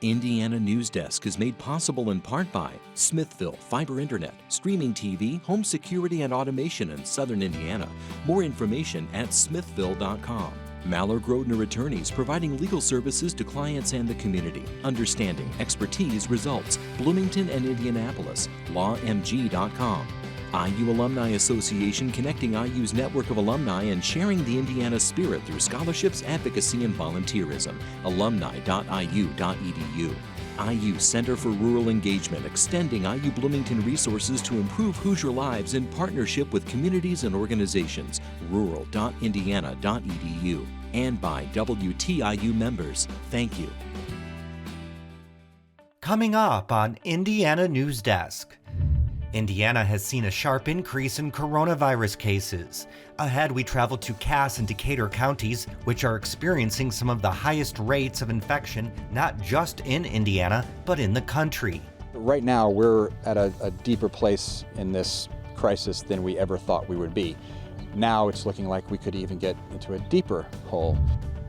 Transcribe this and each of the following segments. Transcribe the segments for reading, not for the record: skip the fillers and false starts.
Indiana Newsdesk is made possible in part by Smithville Fiber Internet, streaming TV, home security and automation in Southern Indiana. More information at smithville.com. Mallard Grodner Attorneys providing legal services to clients and the community. Understanding, expertise, results. Bloomington and Indianapolis. lawmg.com. IU Alumni Association connecting IU's network of alumni and sharing the Indiana spirit through scholarships, advocacy, and volunteerism. alumni.iu.edu. IU Center for Rural Engagement extending IU Bloomington resources to improve Hoosier lives in partnership with communities and organizations. rural.indiana.edu. And by WTIU members. Thank you. Coming up on Indiana Newsdesk. Indiana has seen a sharp increase in coronavirus cases. Ahead, we travel to Cass and Decatur counties, which are experiencing some of the highest rates of infection, not just in Indiana, but in the country. Right now, we're at a deeper place in this crisis than we ever thought we would be. Now it's looking like we could even get into a deeper hole.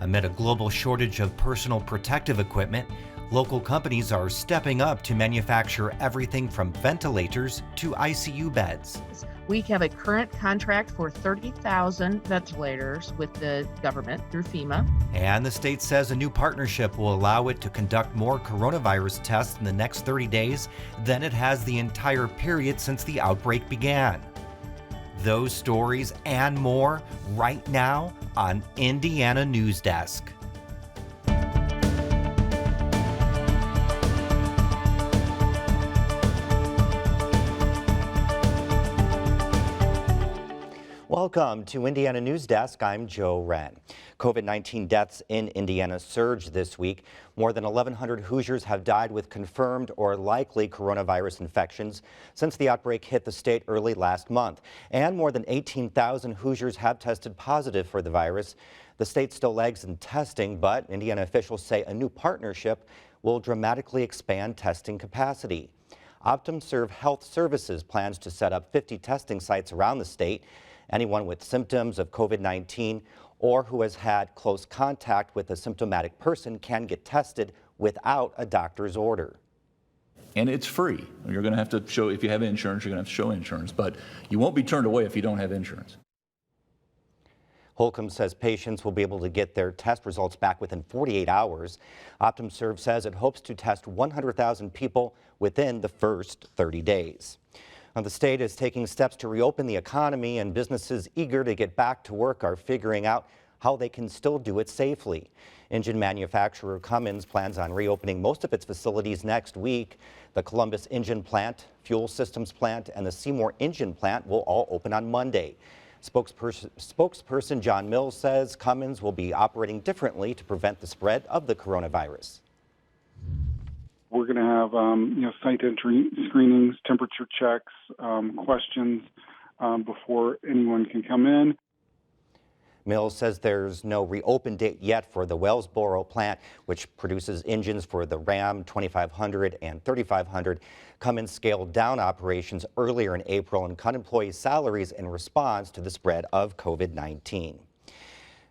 Amid a global shortage of personal protective equipment, local companies are stepping up to manufacture everything from ventilators to ICU beds. We have a current contract for 30,000 ventilators with the government through FEMA. And the state says a new partnership will allow it to conduct more coronavirus tests in the next 30 days than it has the entire period since the outbreak began. Those stories and more right now on Indiana Newsdesk. Welcome to Indiana Newsdesk. I'm Joe Wren. COVID-19 deaths in Indiana surged this week. More than 1,100 Hoosiers have died with confirmed or likely coronavirus infections since the outbreak hit the state early last month. And more than 18,000 Hoosiers have tested positive for the virus. The state still lags in testing, but Indiana officials say a new partnership will dramatically expand testing capacity. OptumServe Health Services plans to set up 50 testing sites around the state. Anyone with symptoms of COVID-19 or who has had close contact with a symptomatic person can get tested without a doctor's order. And it's free. You're going to have to show, if you have insurance, you're going to have to show insurance, but you won't be turned away if you don't have insurance. Holcomb says patients will be able to get their test results back within 48 hours. OptumServe says it hopes to test 100,000 people within the first 30 days. Now, the state is taking steps to reopen the economy, and businesses eager to get back to work are figuring out how they can still do it safely. Engine manufacturer Cummins plans on reopening most of its facilities next week. The Columbus Engine Plant, Fuel Systems Plant, and the Seymour Engine Plant will all open on Monday. Spokesperson John Mills says Cummins will be operating differently to prevent the spread of the coronavirus. We're going to have, site entry screenings, temperature checks, questions before anyone can come in. Mills says there's no reopen date yet for the Wellsboro plant, which produces engines for the Ram 2500 and 3500. Cummins scaled down operations earlier in April and cut employees' salaries in response to the spread of COVID-19.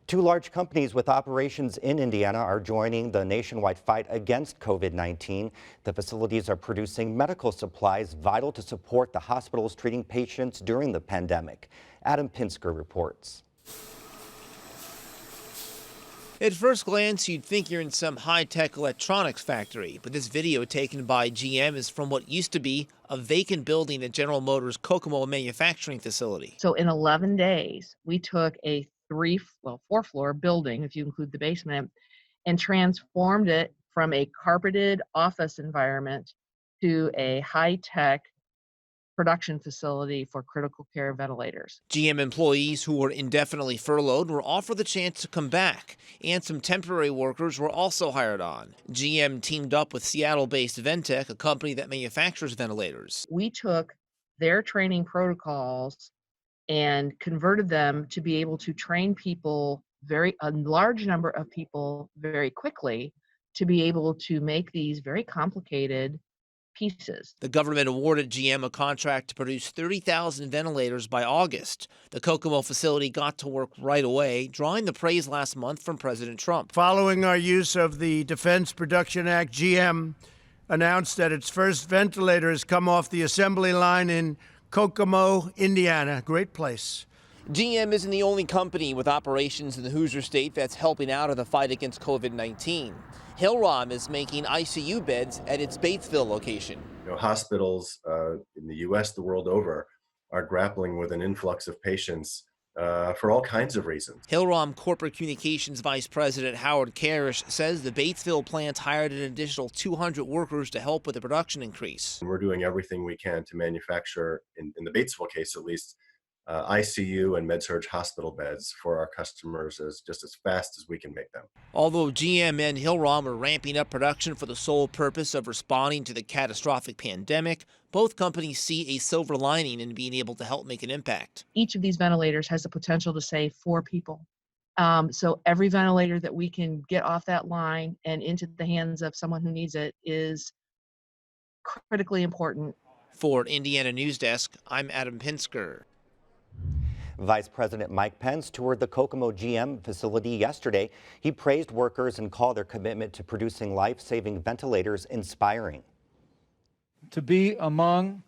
Two large companies with operations in Indiana are joining the nationwide fight against COVID-19. The facilities are producing medical supplies vital to support the hospitals treating patients during the pandemic. Adam Pinsker reports. At first glance, you'd think you're in some high-tech electronics factory, but this video taken by GM is from what used to be a vacant building at General Motors' Kokomo manufacturing facility. So in 11 days, we took a 4-floor building, if you include the basement, and transformed it from a carpeted office environment to a high-tech production facility for critical care ventilators. GM employees who were indefinitely furloughed were offered the chance to come back, and some temporary workers were also hired on. GM teamed up with Seattle-based Ventec, a company that manufactures ventilators. We took their training protocols and converted them to be able to train people, a large number of people very quickly, to be able to make these very complicated pieces. The government awarded GM a contract to produce 30,000 ventilators by August. The Kokomo facility got to work right away, drawing the praise last month from President Trump. Following our use of the Defense Production Act, GM announced that its first ventilator has come off the assembly line in Kokomo, Indiana. Great place. GM isn't the only company with operations in the Hoosier State that's helping out in the fight against COVID-19. Hillrom is making ICU beds at its Batesville location. Hospitals in the U.S., the world over, are grappling with an influx of patients for all kinds of reasons. Hillrom Corporate Communications Vice President Howard Karish says the Batesville plant hired an additional 200 workers to help with the production increase. We're doing everything we can to manufacture, in the Batesville case at least, ICU and med-surg hospital beds for our customers as fast as we can make them. Although GM and Hillrom are ramping up production for the sole purpose of responding to the catastrophic pandemic, both companies see a silver lining in being able to help make an impact. Each of these ventilators has the potential to save 4 people. So every ventilator that we can get off that line and into the hands of someone who needs it is critically important. For Indiana Newsdesk, I'm Adam Pinsker. Vice President Mike Pence toured the Kokomo GM facility yesterday. He praised workers and called their commitment to producing life-saving ventilators inspiring. To be among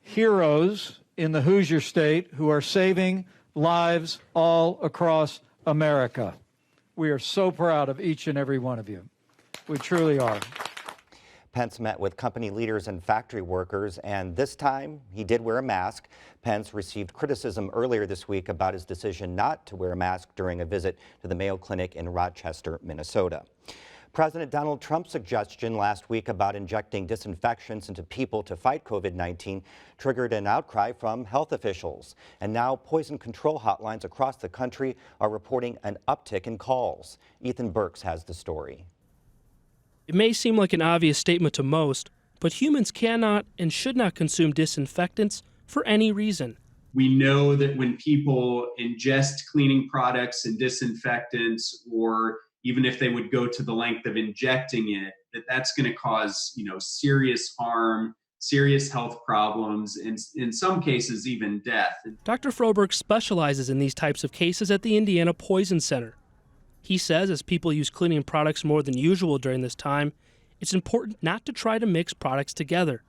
heroes in the Hoosier State who are saving lives all across America. We are so proud of each and every one of you. We truly are. Pence met with company leaders and factory workers, and this time he did wear a mask. Pence received criticism earlier this week about his decision not to wear a mask during a visit to the Mayo Clinic in Rochester, Minnesota. President Donald Trump's suggestion last week about injecting disinfectants into people to fight COVID-19 triggered an outcry from health officials. And now poison control hotlines across the country are reporting an uptick in calls. Ethan Burks has the story. It may seem like an obvious statement to most, but humans cannot and should not consume disinfectants for any reason. We know that when people ingest cleaning products and disinfectants, or even if they would go to the length of injecting it, that's going to cause, serious harm, serious health problems, and in some cases even death. Dr. Froberg specializes in these types of cases at the Indiana Poison Center. He says as people use cleaning products more than usual during this time, it's important not to try to mix products together.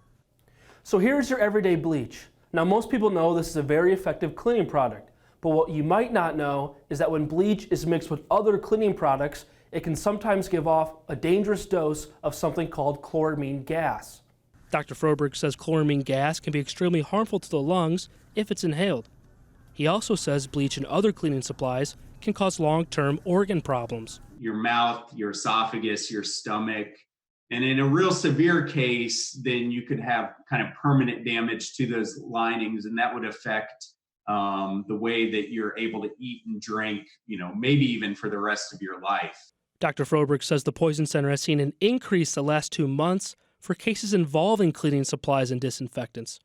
So here's your everyday bleach. Now most people know this is a very effective cleaning product, but what you might not know is that when bleach is mixed with other cleaning products, it can sometimes give off a dangerous dose of something called chloramine gas. Dr. Froberg says chloramine gas can be extremely harmful to the lungs if it's inhaled. He also says bleach and other cleaning supplies can cause long-term organ problems. Your mouth, your esophagus, your stomach, and in a real severe case, then you could have kind of permanent damage to those linings, and that would affect the way that you're able to eat and drink, maybe even for the rest of your life. Dr. Froberg says the Poison Center has seen an increase the last 2 months for cases involving cleaning supplies and disinfectants.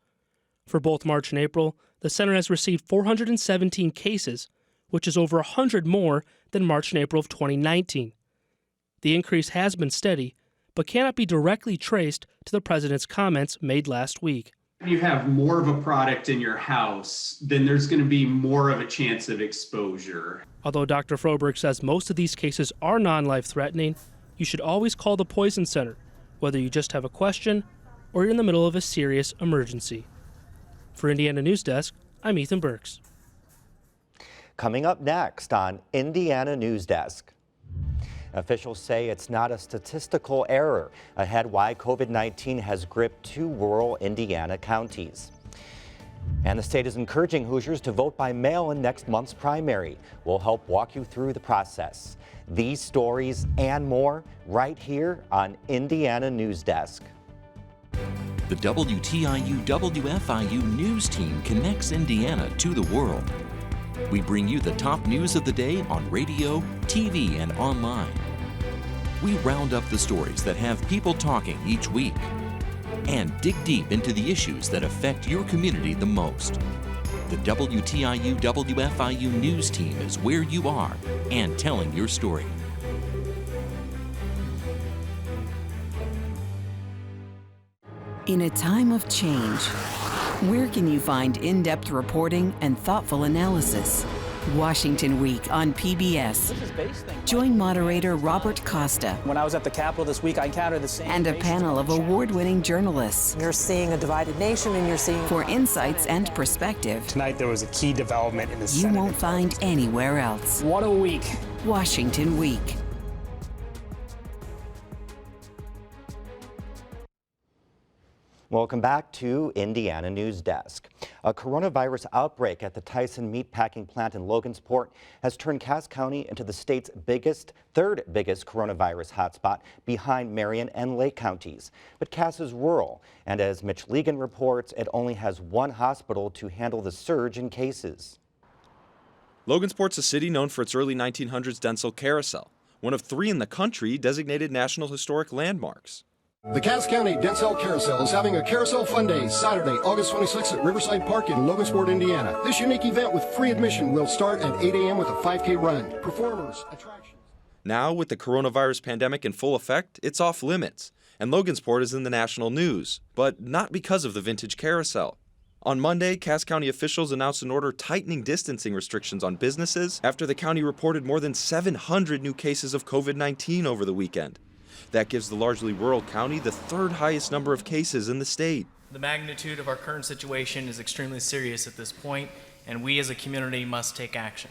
For both March and April, the center has received 417 cases, which is over 100 more than March and April of 2019. The increase has been steady, but cannot be directly traced to the president's comments made last week. If you have more of a product in your house, then there's going to be more of a chance of exposure. Although Dr. Froberg says most of these cases are non-life-threatening, you should always call the Poison Center, whether you just have a question or you're in the middle of a serious emergency. For Indiana Newsdesk, I'm Ethan Burks. Coming up next on Indiana Newsdesk. Officials say it's not a statistical error. Ahead, why COVID-19 has gripped 2 rural Indiana counties. And the state is encouraging Hoosiers to vote by mail in next month's primary. We'll help walk you through the process. These stories and more right here on Indiana Newsdesk. The WTIU WFIU news team connects Indiana to the world. We bring you the top news of the day on radio, TV, and online. We round up the stories that have people talking each week and dig deep into the issues that affect your community the most. The WTIU WFIU news team is where you are and telling your story. In a time of change, where can you find in-depth reporting and thoughtful analysis? Washington Week on PBS. Join moderator Robert Costa. When I was at the Capitol this week, I encountered the same. And a panel of award-winning journalists. You're seeing a divided nation, and you're seeing. For insights and perspective. Tonight there was a key development in the Senate. You won't find anywhere else. What a week. Washington Week. Welcome back to Indiana Newsdesk. A coronavirus outbreak at the Tyson meatpacking plant in Logansport has turned Cass County into the state's third biggest coronavirus hotspot behind Marion and Lake counties. But Cass is rural, and as Mitch Legan reports, it only has one hospital to handle the surge in cases. Logansport's a city known for its early 1900s Denzel carousel, one of 3 in the country designated National Historic Landmarks. The Cass County Denzel Carousel is having a Carousel Fun Day Saturday, August 26th at Riverside Park in Logansport, Indiana. This unique event with free admission will start at 8 a.m. with a 5K run. Performers, attractions. Now, with the coronavirus pandemic in full effect, it's off limits, and Logansport is in the national news, but not because of the vintage carousel. On Monday, Cass County officials announced an order tightening distancing restrictions on businesses after the county reported more than 700 new cases of COVID-19 over the weekend. That gives the largely rural county the 3rd highest number of cases in the state. The magnitude of our current situation is extremely serious at this point, and we as a community must take action.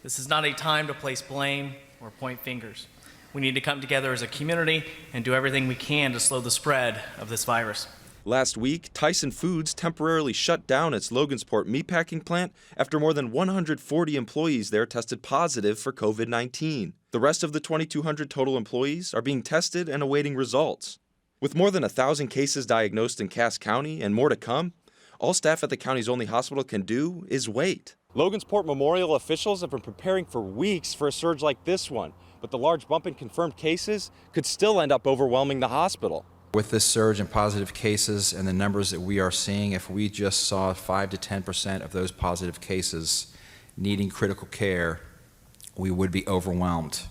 This is not a time to place blame or point fingers. We need to come together as a community and do everything we can to slow the spread of this virus. Last week, Tyson Foods temporarily shut down its Logansport meatpacking plant after more than 140 employees there tested positive for COVID-19. The rest of the 2,200 total employees are being tested and awaiting results. With more than 1,000 cases diagnosed in Cass County and more to come, all staff at the county's only hospital can do is wait. Logansport Memorial officials have been preparing for weeks for a surge like this one, but the large bump in confirmed cases could still end up overwhelming the hospital. With this surge in positive cases and the numbers that we are seeing, if we just saw 5 to 10% of those positive cases needing critical care, we would be overwhelmed.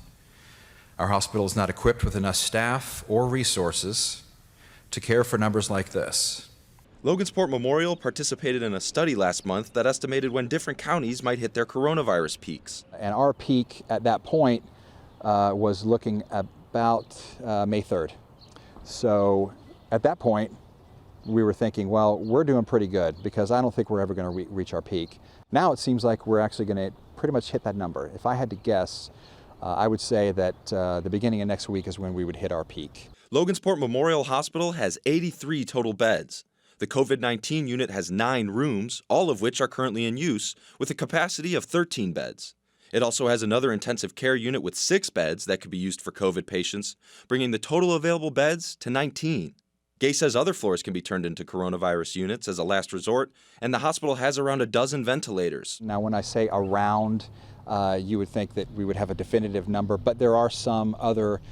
Our hospital is not equipped with enough staff or resources to care for numbers like this. Logansport Memorial participated in a study last month that estimated when different counties might hit their coronavirus peaks. And our peak at that point was looking about May 3rd. So at that point, we were thinking, well, we're doing pretty good because I don't think we're ever going to reach our peak. Now it seems like we're actually going to pretty much hit that number. If I had to guess, I would say that the beginning of next week is when we would hit our peak. Logansport Memorial Hospital has 83 total beds. The COVID-19 unit has 9 rooms, all of which are currently in use, with a capacity of 13 beds. It also has another intensive care unit with 6 beds that could be used for COVID patients, bringing the total available beds to 19. Gay says other floors can be turned into coronavirus units as a last resort, and the hospital has around a dozen ventilators. Now, when I say around, you would think that we would have a definitive number, but there are some other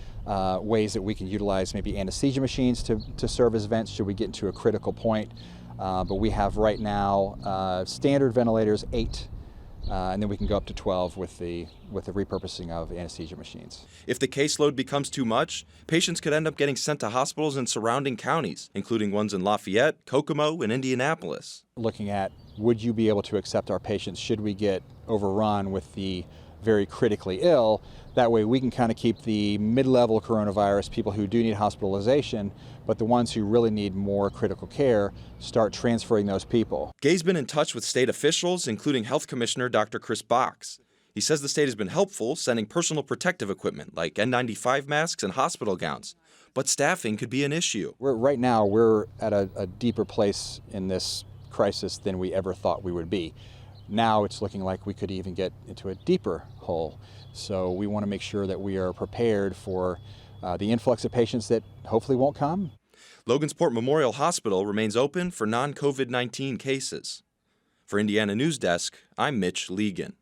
ways that we can utilize maybe anesthesia machines to serve as vents should we get into a critical point. But we have right now standard ventilators, 8. And then we can go up to 12 with the repurposing of anesthesia machines. If the caseload becomes too much, patients could end up getting sent to hospitals in surrounding counties, including ones in Lafayette, Kokomo, and Indianapolis. Looking at, would you be able to accept our patients should we get overrun with the very critically ill? That way we can kind of keep the mid-level coronavirus, people who do need hospitalization, but the ones who really need more critical care, start transferring those people. Gay's been in touch with state officials, including Health Commissioner Dr. Chris Box. He says the state has been helpful, sending personal protective equipment like N95 masks and hospital gowns, but staffing could be an issue. Right now, we're at a deeper place in this crisis than we ever thought we would be. Now it's looking like we could even get into a deeper hole. So we want to make sure that we are prepared for the influx of patients that hopefully won't come. Logansport Memorial Hospital remains open for non-COVID-19 cases. For Indiana Newsdesk, I'm Mitch Legan.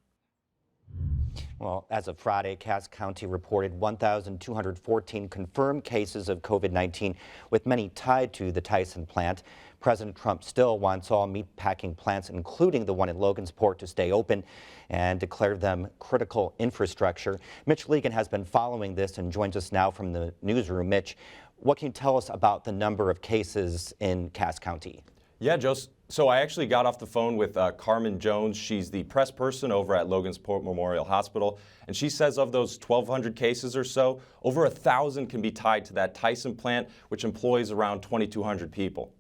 Well, as of Friday, Cass County reported 1,214 confirmed cases of COVID-19, with many tied to the Tyson plant. President Trump still wants all meatpacking plants, including the one in Logansport, to stay open and declare them critical infrastructure. Mitch Legan has been following this and joins us now from the newsroom. Mitch, what can you tell us about the number of cases in Cass County? Yeah, Joe. So I actually got off the phone with Carmen Jones. She's the press person over at Logansport Memorial Hospital. And she says of those 1,200 cases or so, over 1,000 can be tied to that Tyson plant, which employs around 2,200 people.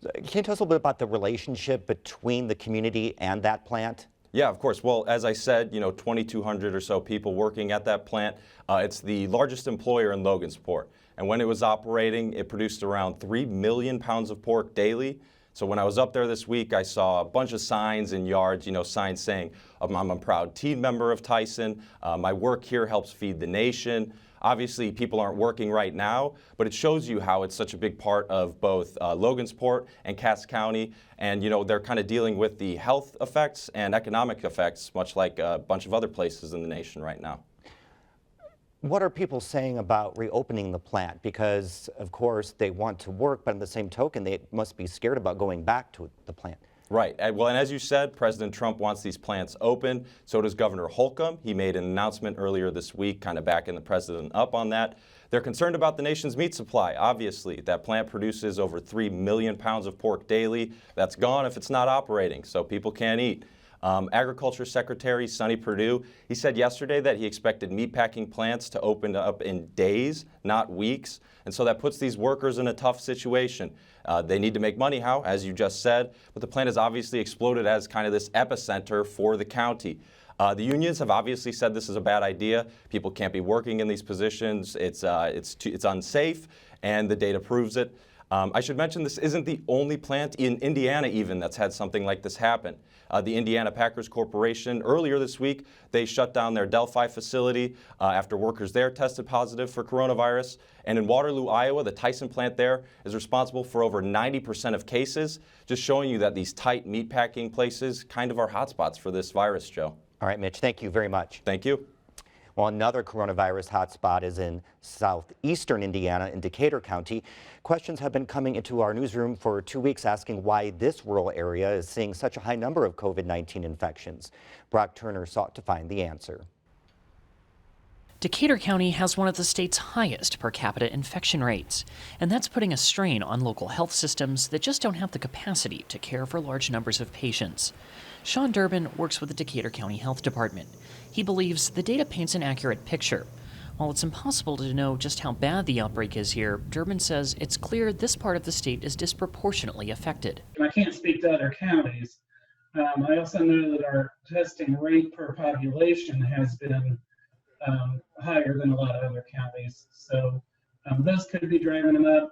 Can you tell us a little bit about the relationship between the community and that plant? Yeah, of course. Well, as I said, 2,200 or so people working at that plant. It's the largest employer in Logansport. And when it was operating, it produced around 3 million pounds of pork daily. So when I was up there this week, I saw a bunch of signs in yards, signs saying, I'm a proud team member of Tyson. My work here helps feed the nation. Obviously, people aren't working right now, but it shows you how it's such a big part of both Logansport and Cass County. And, they're kind of dealing with the health effects and economic effects, much like a bunch of other places in the nation right now. What are people saying about reopening the plant? Because, of course, they want to work, but on the same token, they must be scared about going back to the plant. Right. Well, and as you said, President Trump wants these plants open. So does Governor Holcomb. He made an announcement earlier this week, kind of backing the president up on that. They're concerned about the nation's meat supply, obviously. That plant produces over 3 million pounds of pork daily. That's gone if it's not operating, so people can't eat. Agriculture Secretary Sonny Perdue, he said yesterday that he expected meatpacking plants to open up in days, not weeks. And so that puts these workers in a tough situation. They need to make money, as you just said, but the plant has obviously exploded as kind of this epicenter for the county. The unions have obviously said this is a bad idea. People can't be working in these positions. It's unsafe, and the data proves it. I should mention this isn't the only plant in Indiana even that's had something like this happen. The Indiana Packers Corporation, earlier this week, they shut down their Delphi facility after workers there tested positive for coronavirus. And in Waterloo, Iowa, the Tyson plant there is responsible for over 90% of cases, just showing you that these tight meatpacking places kind of are hotspots for this virus, Joe. All right, Mitch, thank you very much. Thank you. Well, another coronavirus hotspot is in southeastern Indiana in Decatur County. Questions have been coming into our newsroom for 2 weeks asking why this rural area is seeing such a high number of COVID-19 infections. Brock Turner sought to find the answer. Decatur County has one of the state's highest per capita infection rates, and that's putting a strain on local health systems that just don't have the capacity to care for large numbers of patients. Sean Durbin works with the Decatur County Health Department. He believes the data paints an accurate picture. While it's impossible to know just how bad the outbreak is here, Durbin says it's clear this part of the state is disproportionately affected. I can't speak to other counties. I also know that our testing rate per population has been higher than a lot of other counties. So those could be driving them up.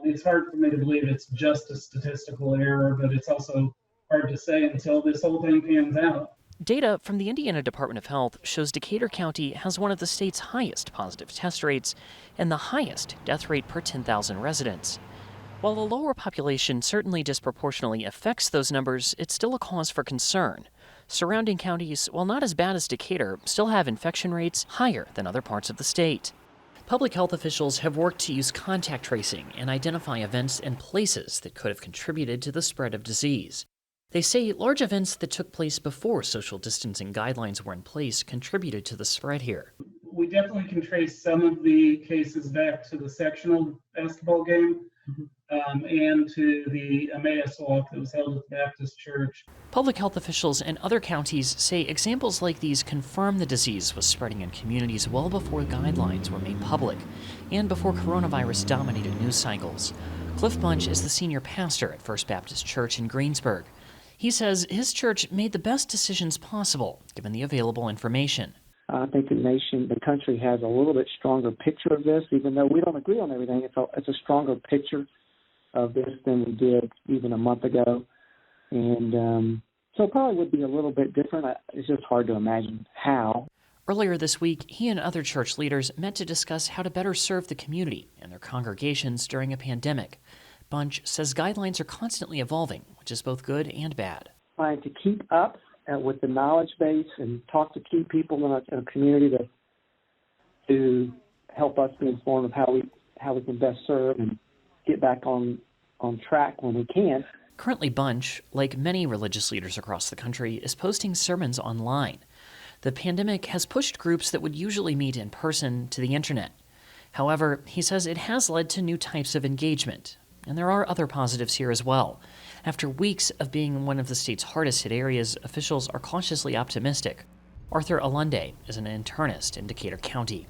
It's hard for me to believe it's just a statistical error, but it's also hard to say until this whole thing pans out. Data from the Indiana Department of Health shows Decatur County has one of the state's highest positive test rates and the highest death rate per 10,000 residents. While the lower population certainly disproportionately affects those numbers, it's still a cause for concern. Surrounding counties, while not as bad as Decatur, still have infection rates higher than other parts of the state. Public health officials have worked to use contact tracing and identify events and places that could have contributed to the spread of disease. They say large events that took place before social distancing guidelines were in place contributed to the spread here. We definitely can trace some of the cases back to the sectional basketball game and to the Emmaus walk that was held at the Baptist Church. Public health officials in other counties say examples like these confirm the disease was spreading in communities well before guidelines were made public and before coronavirus dominated news cycles. Cliff Bunch is the senior pastor at First Baptist Church in Greensburg. He says his church made the best decisions possible, given the available information. I think the country has a little bit stronger picture of this, even though we don't agree on everything. It's a stronger picture of this than we did even a month ago. And so it probably would be a little bit different. It's just hard to imagine how. Earlier this week, he and other church leaders met to discuss how to better serve the community and their congregations during a pandemic. Bunch says guidelines are constantly evolving, which is both good and bad. Trying to keep up with the knowledge base and talk to key people in a community to help us be informed of how we can best serve and get back on track when we can. Currently, Bunch, like many religious leaders across the country, is posting sermons online. The pandemic has pushed groups that would usually meet in person to the internet. However, he says it has led to new types of engagement, and there are other positives here as well. After weeks of being one of the state's hardest hit areas, officials are cautiously optimistic. Arthur Alunde is an internist in Decatur County.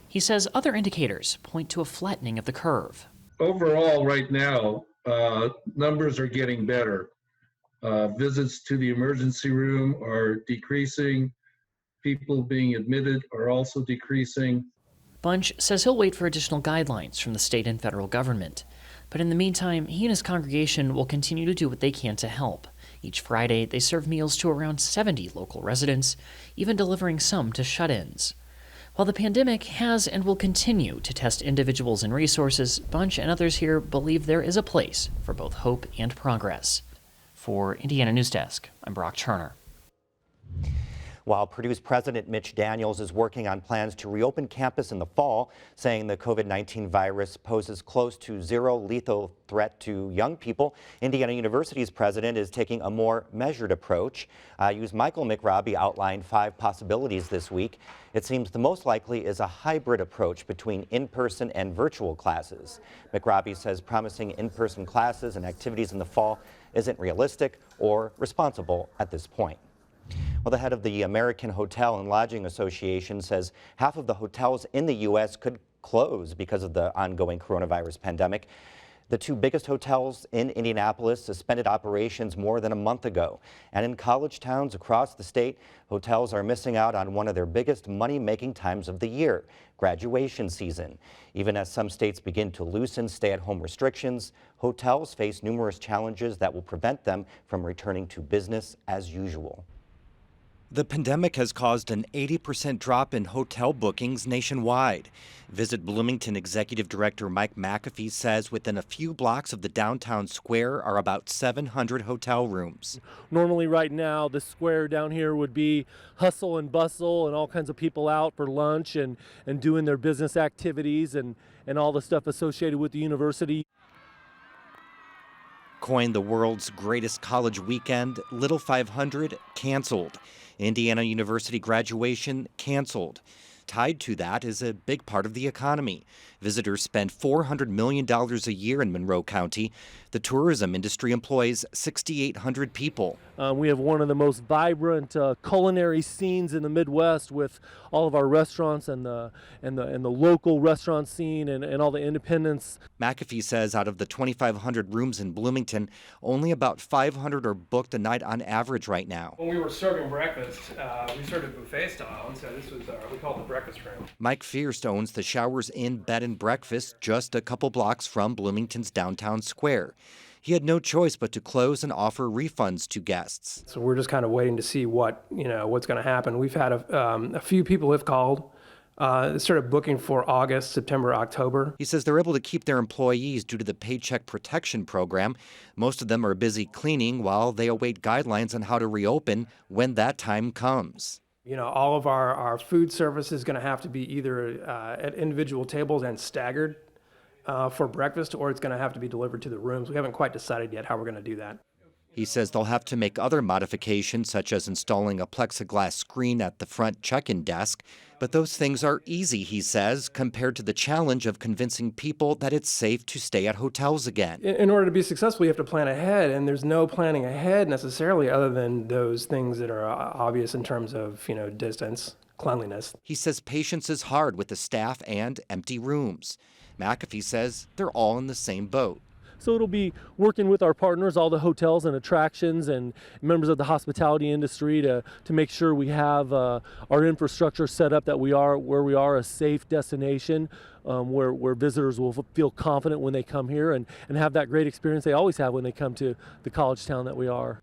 He says other indicators point to a flattening of the curve. Overall, right now, numbers are getting better. Visits to the emergency room are decreasing. People being admitted are also decreasing. Bunch says he'll wait for additional guidelines from the state and federal government. But in the meantime, he and his congregation will continue to do what they can to help. Each Friday, they serve meals to around 70 local residents, even delivering some to shut-ins. While the pandemic has and will continue to test individuals and resources, Bunch and others here believe there is a place for both hope and progress. For Indiana Newsdesk, I'm Brock Turner. While Purdue's President Mitch Daniels is working on plans to reopen campus in the fall, saying the COVID-19 virus poses close to zero lethal threat to young people, Indiana University's president is taking a more measured approach. IU's Michael McRobbie outlined 5 possibilities this week. It seems the most likely is a hybrid approach between in-person and virtual classes. McRobbie says promising in-person classes and activities in the fall isn't realistic or responsible at this point. Well, the head of the American Hotel and Lodging Association says half of the hotels in the U.S. could close because of the ongoing coronavirus pandemic. The 2 biggest hotels in Indianapolis suspended operations more than a month ago. And in college towns across the state, hotels are missing out on one of their biggest money-making times of the year, graduation season. Even as some states begin to loosen stay-at-home restrictions, hotels face numerous challenges that will prevent them from returning to business as usual. The pandemic has caused an 80% drop in hotel bookings nationwide. Visit Bloomington Executive Director Mike McAfee says within a few blocks of the downtown square are about 700 hotel rooms. Normally right now, the square down here would be hustle and bustle and all kinds of people out for lunch and doing their business activities and all the stuff associated with the university. Coined the world's greatest college weekend, Little 500 canceled. Indiana University graduation canceled. Tied to that is a big part of the economy. Visitors spend $400 million a year in Monroe County. The tourism industry employs 6,800 people. We have one of the most vibrant culinary scenes in the Midwest with all of our restaurants and the local restaurant scene and all the independents. McAfee says out of the 2,500 rooms in Bloomington, only about 500 are booked a night on average right now. When we were serving breakfast, we served a buffet style, and so this was we call it the breakfast room. Mike Fierst owns the Showers Inn Bed and Breakfast just a couple blocks from Bloomington's downtown square. He had no choice but to close and offer refunds to guests. So we're just kind of waiting to see what's going to happen. We've had a few people have called. Started booking for August, September, October. He says they're able to keep their employees due to the Paycheck Protection Program. Most of them are busy cleaning while they await guidelines on how to reopen when that time comes. All of our food service is going to have to be either at individual tables and staggered for breakfast, or it's going to have to be delivered to the rooms. We haven't quite decided yet how we're going to do that. He says they'll have to make other modifications, such as installing a plexiglass screen at the front check-in desk. But those things are easy, he says, compared to the challenge of convincing people that it's safe to stay at hotels again. In order to be successful, you have to plan ahead, and there's no planning ahead necessarily other than those things that are obvious in terms of, distance, cleanliness. He says patience is hard with the staff and empty rooms. McAfee says they're all in the same boat. So it'll be working with our partners, all the hotels and attractions and members of the hospitality industry to make sure we have our infrastructure set up that we are a safe destination where visitors will feel confident when they come here and have that great experience they always have when they come to the college town that we are.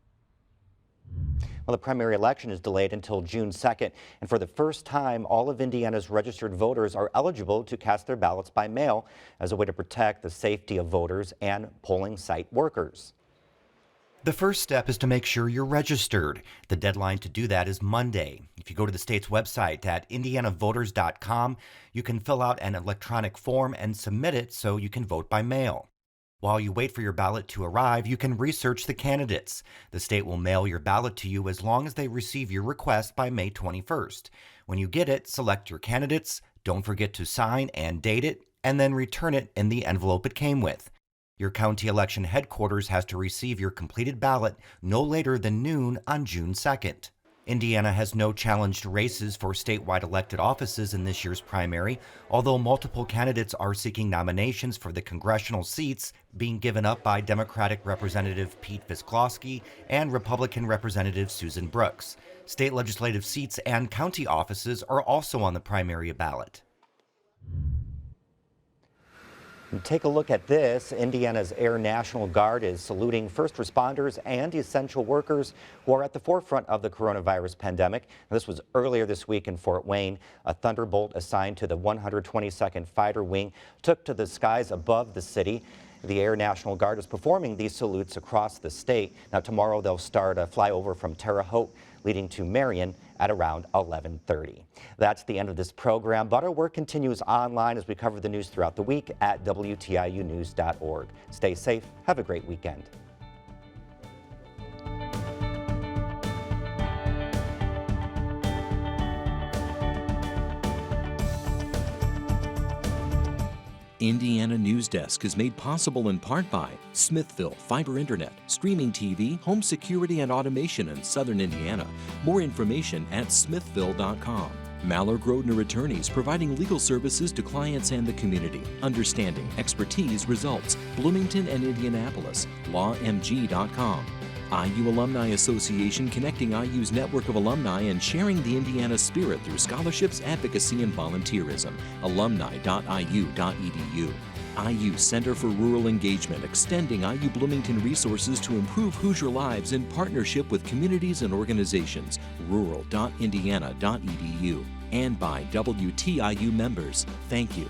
Well, the primary election is delayed until June 2nd, and for the first time, all of Indiana's registered voters are eligible to cast their ballots by mail as a way to protect the safety of voters and polling site workers. The first step is to make sure you're registered. The deadline to do that is Monday. If you go to the state's website at indianavoters.com, you can fill out an electronic form and submit it so you can vote by mail. While you wait for your ballot to arrive, you can research the candidates. The state will mail your ballot to you as long as they receive your request by May 21st. When you get it, select your candidates, Don't forget to sign and date it, and then return it in the envelope it came with. Your county election headquarters has to receive your completed ballot no later than noon on June 2nd. Indiana has no challenged races for statewide elected offices in this year's primary, although multiple candidates are seeking nominations for the congressional seats being given up by Democratic Representative Pete Visclosky and Republican Representative Susan Brooks. State legislative seats and county offices are also on the primary ballot. Take a look at this. Indiana's Air National Guard is saluting first responders and essential workers who are at the forefront of the coronavirus pandemic. This was earlier this week in Fort Wayne. A Thunderbolt assigned to the 122nd Fighter Wing took to the skies above the city. The Air National Guard is performing these salutes across the state. Now tomorrow they'll start a flyover from Terre Haute, leading to Marion at around 11:30. That's the end of this program, but our work continues online as we cover the news throughout the week at WTIUnews.org. Stay safe. Have a great weekend. Indiana Newsdesk is made possible in part by Smithville Fiber Internet, streaming TV, home security and automation in Southern Indiana. More information at smithville.com. Maller Grodner Attorneys, providing legal services to clients and the community. Understanding, expertise, results. Bloomington and Indianapolis. lawmg.com. IU Alumni Association, connecting IU's network of alumni and sharing the Indiana spirit through scholarships, advocacy, and volunteerism. alumni.iu.edu. IU Center for Rural Engagement, extending IU Bloomington resources to improve Hoosier lives in partnership with communities and organizations. rural.indiana.edu. And by WTIU members. Thank you.